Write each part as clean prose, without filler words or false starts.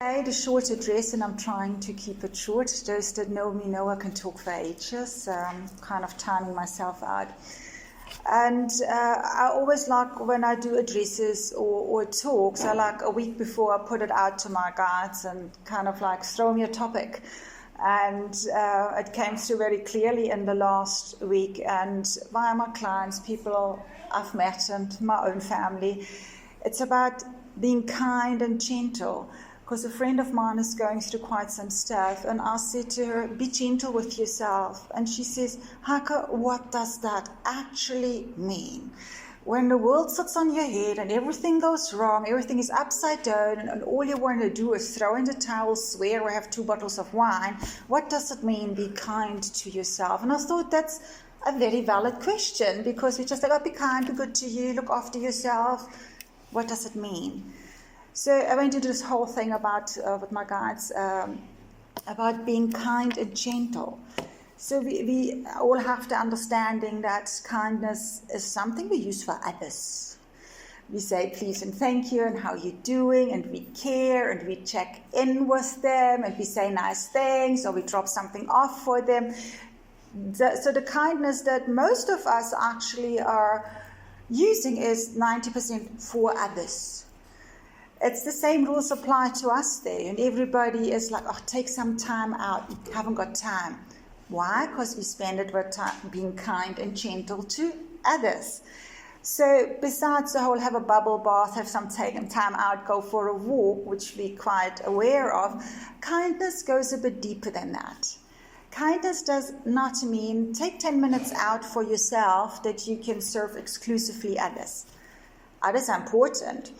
I made a short address, and I'm trying to keep it short. Those that know me know I can talk for ages, kind of timing myself out. And I always like when I do addresses or talks, I like a week before I put it out to my guides and kind of like throw me a topic. And it came through very clearly in the last week, and via my clients, people I've met, and my own family. It's about being kind and gentle. Because a friend of mine is going through quite some stuff, and I said to her, be gentle with yourself. And she says, Heike, what does that actually mean? When the world sits on your head and everything goes wrong, everything is upside down, and all you want to do is throw in the towel, swear, or have 2 bottles of wine, what does it mean, be kind to yourself? And I thought that's a very valid question, because we just like, oh, be kind, be good to you, look after yourself. What does it mean? So I went to do this whole thing about with my guides about being kind and gentle. So we all have the understanding that kindness is something we use for others. We say please and thank you and how you're doing, and we care and we check in with them, and we say nice things, or we drop something off for them. So the kindness that most of us actually are using is 90% for others. It's the same rules apply to us there, and everybody is like, oh, take some time out. You haven't got time. Why? Because we spend it with time being kind and gentle to others. So besides the whole have a bubble bath, have some taken time out, go for a walk, which we're quite aware of, kindness goes a bit deeper than that. Kindness does not mean take 10 minutes out for yourself that you can serve exclusively others. Others are important.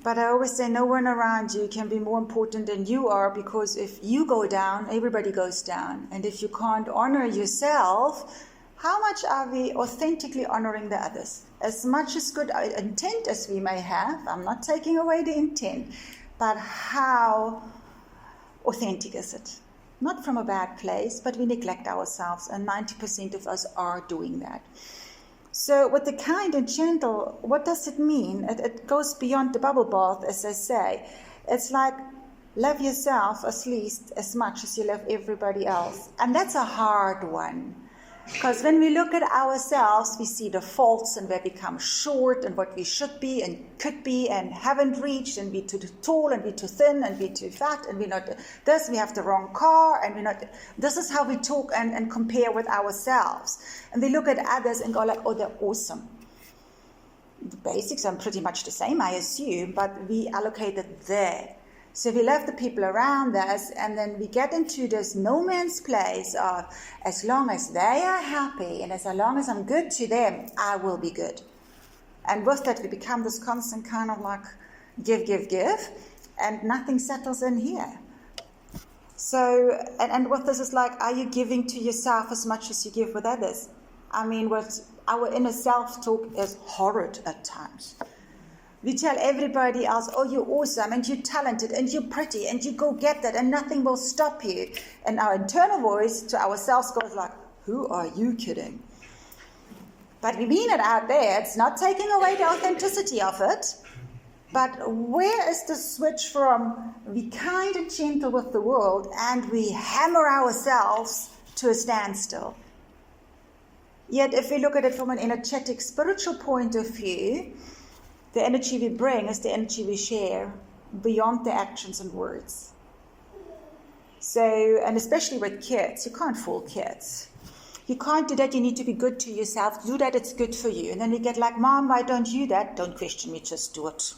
But I always say no one around you can be more important than you are, because if you go down, everybody goes down. And if you can't honor yourself, how much are we authentically honoring the others? As much as good intent as we may have, I'm not taking away the intent, but how authentic is it? Not from a bad place, but we neglect ourselves, and 90% of us are doing that. So with the kind and gentle, what does it mean? It goes beyond the bubble bath, as I say. It's like love yourself at least as much as you love everybody else. And that's a hard one. Because when we look at ourselves, we see the faults and where we come short and what we should be and could be and haven't reached, and we're too tall and we're too thin and we're too fat and we're not this, we have the wrong car and we're not. This is how we talk and compare with ourselves. And we look at others and go like, oh, they're awesome. The basics are pretty much the same, I assume, but we allocate it there. So we love the people around us, and then we get into this no man's place of, as long as they are happy and as long as I'm good to them, I will be good. And with that, we become this constant kind of like give, and nothing settles in here. So, and with this is like, are you giving to yourself as much as you give with others? I mean, what our inner self-talk is horrid at times. We tell everybody else, oh, you're awesome, and you're talented, and you're pretty, and you go get that, and nothing will stop you. And our internal voice to ourselves goes like, who are you kidding? But we mean it out there. It's not taking away the authenticity of it. But where is the switch from we kind and gentle with the world, and we hammer ourselves to a standstill? Yet if we look at it from an energetic, spiritual point of view, the energy we bring is the energy we share beyond the actions and words. So, and especially with kids, you can't fool kids. You can't do that, you need to be good to yourself. Do that, it's good for you. And then you get like, Mom, why don't you do that? Don't question me, just do it.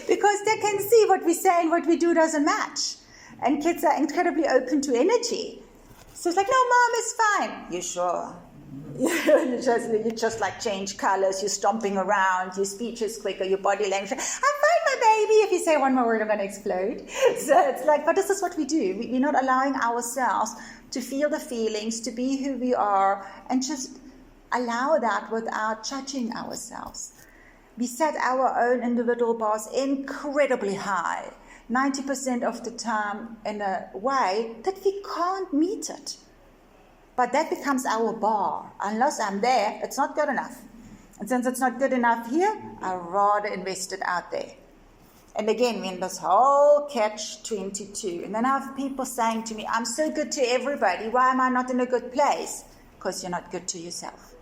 Because they can see what we say and what we do doesn't match. And kids are incredibly open to energy. So it's like, no, Mom, it's fine. You sure? you just like change colors, you're stomping around, your speech is quicker, your body language. I'm fine, my baby. If you say one more word, I'm going to explode. So it's like, but this is what we do. We're not allowing ourselves to feel the feelings, to be who we are, and just allow that without judging ourselves. We set our own individual bars incredibly high, 90% of the time, in a way that we can't meet it. But that becomes our bar. Unless I'm there, it's not good enough. And since it's not good enough here, I'd rather invest it out there. And again, we're in this whole catch-22. And then I have people saying to me, I'm so good to everybody. Why am I not in a good place? Because you're not good to yourself.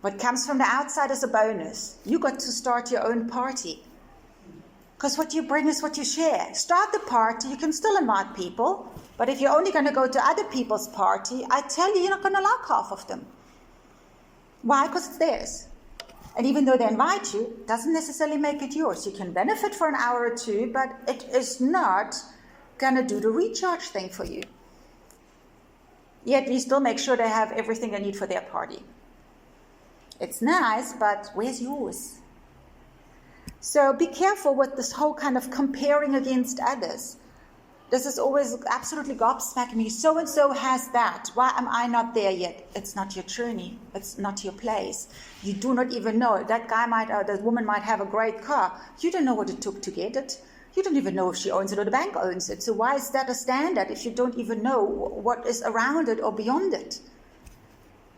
What comes from the outside is a bonus. You got to start your own party. Because what you bring is what you share. Start the party. You can still invite people. But if you're only going to go to other people's party, I tell you, you're not going to like half of them. Why? Because it's theirs. And even though they invite you, it doesn't necessarily make it yours. You can benefit for an hour or two, but it is not going to do the recharge thing for you. Yet we still make sure they have everything they need for their party. It's nice, but where's yours? So be careful with this whole kind of comparing against others. This is always absolutely gobsmacking me. So-and-so has that. Why am I not there yet? It's not your journey. It's not your place. You do not even know. That guy might, or that woman might have a great car. You don't know what it took to get it. You don't even know if she owns it or the bank owns it. So why is that a standard if you don't even know what is around it or beyond it?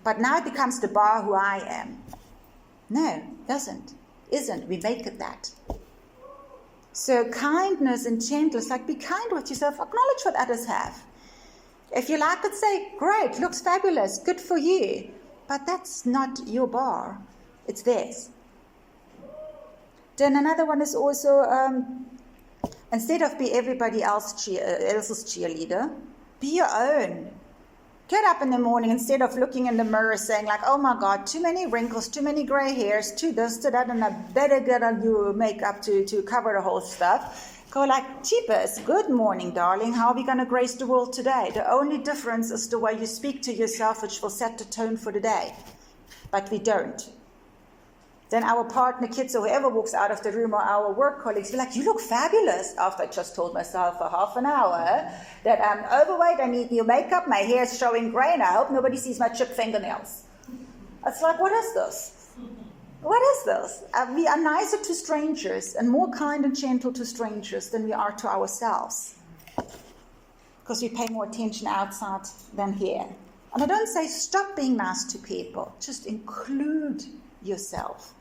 But now it becomes the bar who I am. No, doesn't. Isn't. We make it that. So kindness and gentleness, like be kind with yourself, acknowledge what others have. If you like it, say, great, looks fabulous, good for you. But that's not your bar, it's theirs. Then another one is also, instead of be everybody else's cheerleader, be your own. Get up in the morning instead of looking in the mirror saying like, oh my God, too many wrinkles, too many gray hairs, too this, to that, and I better get on your makeup to cover the whole stuff. Go like, cheapers, good morning, darling. How are we going to grace the world today? The only difference is the way you speak to yourself, which will set the tone for the day. But we don't. Then our partner, kids, or whoever walks out of the room, or our work colleagues, be like, you look fabulous. After I just told myself for half an hour that I'm overweight, I need new makeup, my hair is showing grey, and I hope nobody sees my chipped fingernails. It's like, what is this? What is this? We are nicer to strangers and more kind and gentle to strangers than we are to ourselves. Because we pay more attention outside than here. And I don't say stop being nice to people. Just include yourself.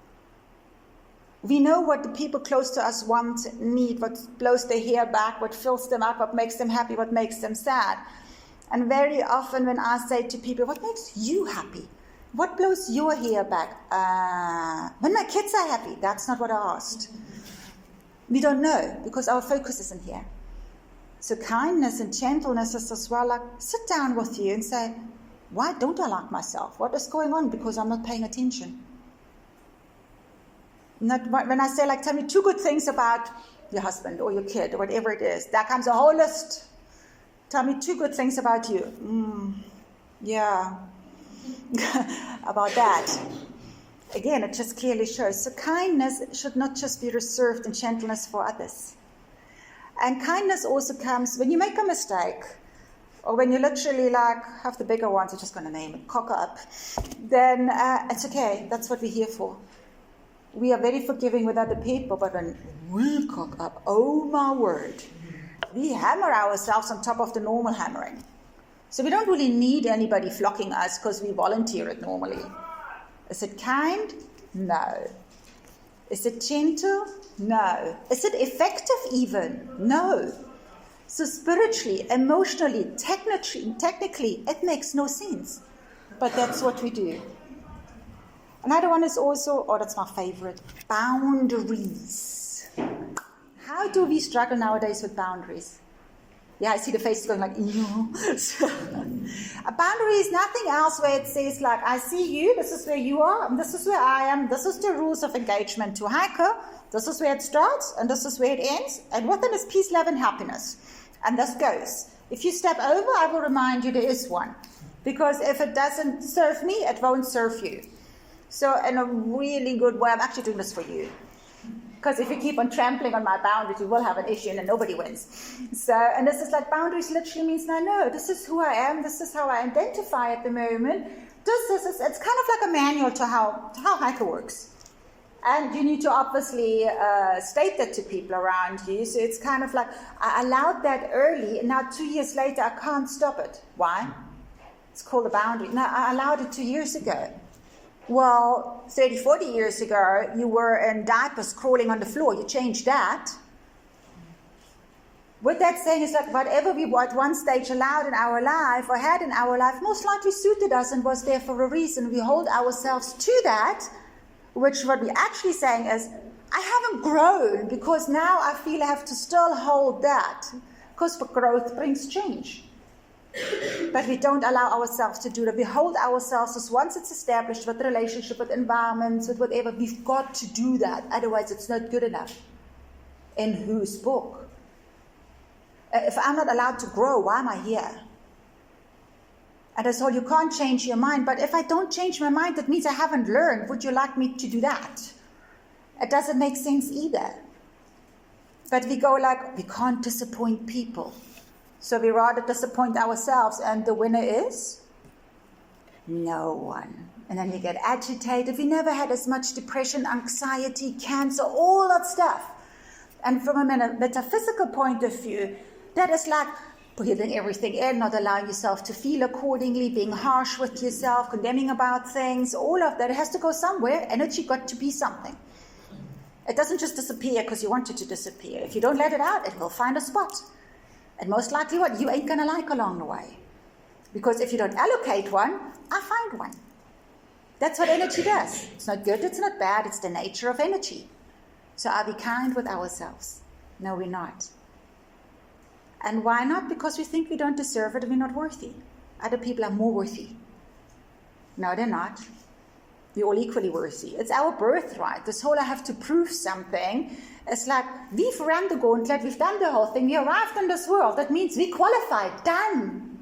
We know what the people close to us want, need, what blows their hair back, what fills them up, what makes them happy, what makes them sad. And very often when I say to people, what makes you happy? What blows your hair back? When my kids are happy. That's not what I asked. We don't know because our focus isn't here. So kindness and gentleness is as well like sit down with you and say, why don't I like myself? What is going on? Because I'm not paying attention. Not when I say, like, tell me 2 good things about your husband or your kid or whatever it is. There comes a whole list. Tell me 2 good things about you. Yeah. About that. Again, it just clearly shows. So kindness should not just be reserved and gentleness for others. And kindness also comes when you make a mistake or when you literally like have the bigger ones, I'm just going to name it, cock up, then it's okay. That's what we're here for. We are very forgiving with other people, but when we cock up, oh my word, we hammer ourselves on top of the normal hammering. So we don't really need anybody flocking us because we volunteer it normally. Is it kind? No. Is it gentle? No. Is it effective even? No. So spiritually, emotionally, technically, it makes no sense. But that's what we do. Another one is also, that's my favorite, boundaries. How do we struggle nowadays with boundaries? Yeah, I see the faces going like, ew. So, a boundary is nothing else where it says like, I see you, this is where you are, and this is where I am, this is the rules of engagement to Heike, this is where it starts, and this is where it ends, and within is peace, love, and happiness. And this goes. If you step over, I will remind you there is one. Because if it doesn't serve me, it won't serve you. So in a really good way, I'm actually doing this for you. Because if you keep on trampling on my boundaries, you will have an issue and then nobody wins. So, and this is like boundaries literally means, no, this is who I am. This is how I identify at the moment. It's kind of like a manual to how Heike works. And you need to obviously state that to people around you. So it's kind of like, I allowed that early, and now 2 years later, I can't stop it. Why? It's called a boundary. No, I allowed it 2 years ago. Well, 30, 40 years ago, you were in diapers crawling on the floor. You changed that. What that's saying is like whatever we at one stage allowed in our life or had in our life most likely suited us and was there for a reason. We hold ourselves to that, which what we're actually saying is, I haven't grown because now I feel I have to still hold that. Because growth brings change. But we don't allow ourselves to do that. We hold ourselves as once it's established with the relationship, with environments, with whatever, we've got to do that. Otherwise it's not good enough. In whose book? If I'm not allowed to grow, why am I here? And that's all, you can't change your mind. But if I don't change my mind, that means I haven't learned. Would you like me to do that? It doesn't make sense either. But we go like, we can't disappoint people. So we rather disappoint ourselves. And the winner is? No one. And then we get agitated. We never had as much depression, anxiety, cancer, all that stuff. And from a metaphysical point of view, that is like breathing everything in, not allowing yourself to feel accordingly, being harsh with yourself, condemning about things, all of that. It has to go somewhere. Energy got to be something. It doesn't just disappear because you want it to disappear. If you don't let it out, it will find a spot. And most likely what you ain't going to like along the way. Because if you don't allocate one, I find one. That's what energy does. It's not good, it's not bad, it's the nature of energy. So are we kind with ourselves? No, we're not. And why not? Because we think we don't deserve it and we're not worthy. Other people are more worthy. No, they're not. We're all equally worthy. It's our birthright. This whole I have to prove something. It's like we've run the gauntlet, we've done the whole thing, we arrived in this world. That means we qualified. Done.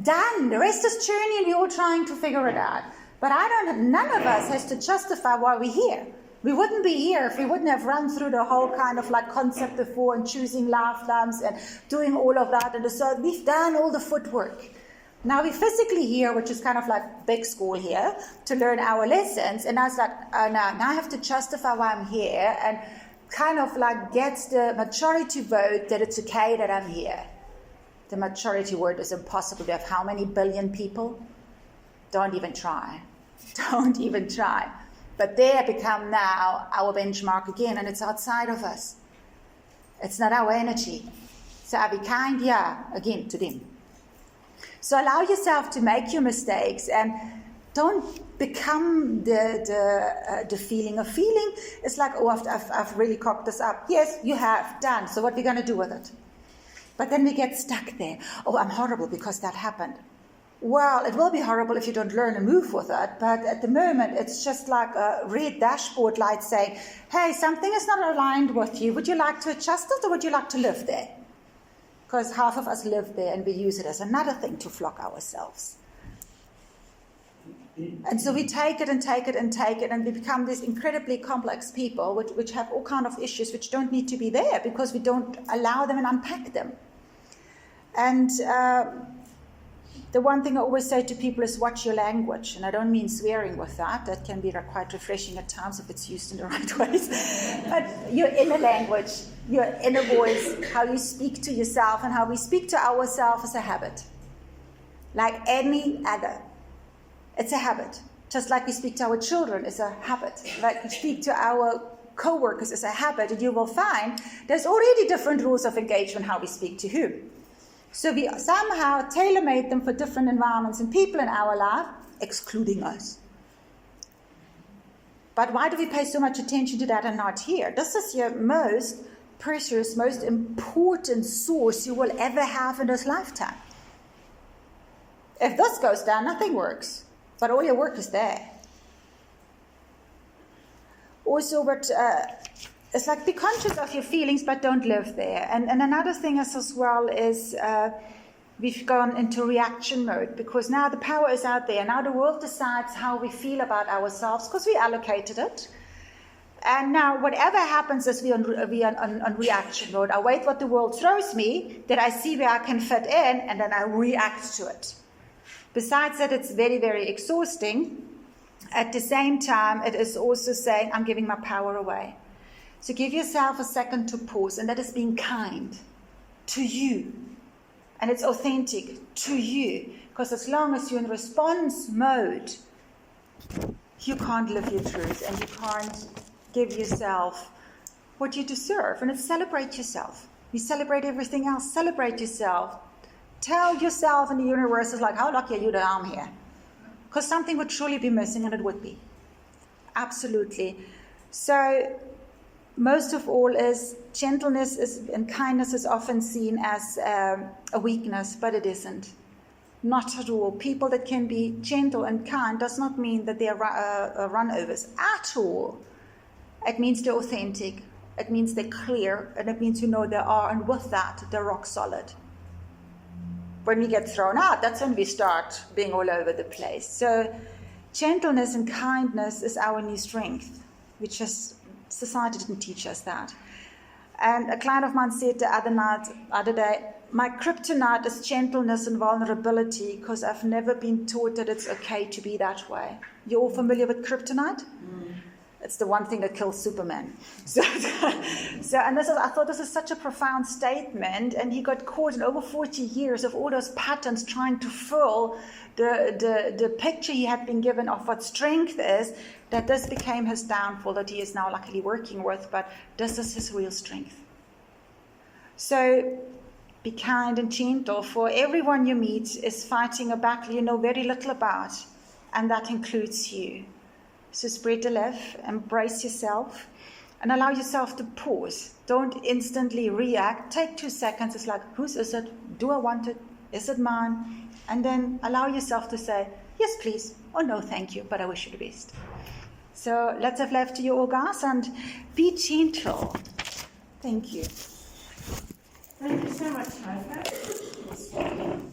Done. The rest is journey and we're all trying to figure it out. But none of us has to justify why we're here. We wouldn't be here if we wouldn't have run through the whole kind of like concept before and choosing lifetimes and doing all of that. And so we've done all the footwork. Now we're physically here, which is kind of like big school here, to learn our lessons. And I was like, oh no, now I have to justify why I'm here and kind of like gets the majority vote that it's okay that I'm here. The majority word is impossible. We have how many billion people? Don't even try. Don't even try. But they have become now our benchmark again, and it's outside of us. It's not our energy. So are we kind? Yeah, again, to them. So allow yourself to make your mistakes and don't become the feeling. A feeling is like, oh, I've really cocked this up. Yes, you have done. So what are we going to do with it? But then we get stuck there. Oh, I'm horrible because that happened. Well, it will be horrible if you don't learn and move with it. But at the moment, it's just like a red dashboard light saying, hey, something is not aligned with you. Would you like to adjust it or would you like to live there? Because half of us live there and we use it as another thing to flock ourselves. And so we take it and take it and take it, and we become these incredibly complex people which have all kind of issues which don't need to be there because we don't allow them and unpack them. And the one thing I always say to people is watch your language. And I don't mean swearing with that. That can be quite refreshing at times if it's used in the right ways. But your inner language, your inner voice, how you speak to yourself and how we speak to ourselves is a habit. Like any other. It's a habit. Just like we speak to our children is a habit. Like we speak to our co-workers is a habit. And you will find there's already different rules of engagement how we speak to whom. So we somehow tailor-made them for different environments and people in our life, excluding us. But why do we pay so much attention to that and not here? This is your most precious, most important source you will ever have in this lifetime. If this goes down, nothing works. But all your work is there. Also, it's like be conscious of your feelings, but don't live there. And another thing is as well is we've gone into reaction mode because now the power is out there. Now the world decides how we feel about ourselves because we allocated it. And now whatever happens is we're on reaction mode. I wait what the world throws me, that I see where I can fit in, and then I react to it. Besides that, it's very, very exhausting. At the same time, it is also saying, I'm giving my power away. So give yourself a second to pause, and that is being kind to you. And it's authentic to you. Because as long as you're in response mode, you can't live your truth and you can't give yourself what you deserve. And it's celebrate yourself. You celebrate everything else. Celebrate yourself. Tell yourself and the universe is like, how lucky are you that I'm here? Because something would surely be missing, and it would be. Absolutely. So most of all is gentleness and kindness is often seen as a weakness, but it isn't. Not at all. People that can be gentle and kind does not mean that they are runovers at all. It means they're authentic. It means they're clear, and it means you know they are, and with that, they're rock solid. When we get thrown out, that's when we start being all over the place. So gentleness and kindness is our new strength, which is, society didn't teach us that. And a client of mine said the other day, my kryptonite is gentleness and vulnerability because I've never been taught that it's okay to be that way. You all familiar with kryptonite? Mm. It's the one thing that kills Superman. And I thought this is such a profound statement, and he got caught in over 40 years of all those patterns trying to fill the picture he had been given of what strength is, that this became his downfall that he is now luckily working with, but this is his real strength. So be kind and gentle, for everyone you meet is fighting a battle you know very little about, and that includes you. So spread the love, embrace yourself, and allow yourself to pause. Don't instantly react. Take 2 seconds. It's like, whose is it? Do I want it? Is it mine? And then allow yourself to say, yes, please, or no, thank you, but I wish you the best. So let's have love to you all, guys, and be gentle. Thank you. Thank you so much, Heike.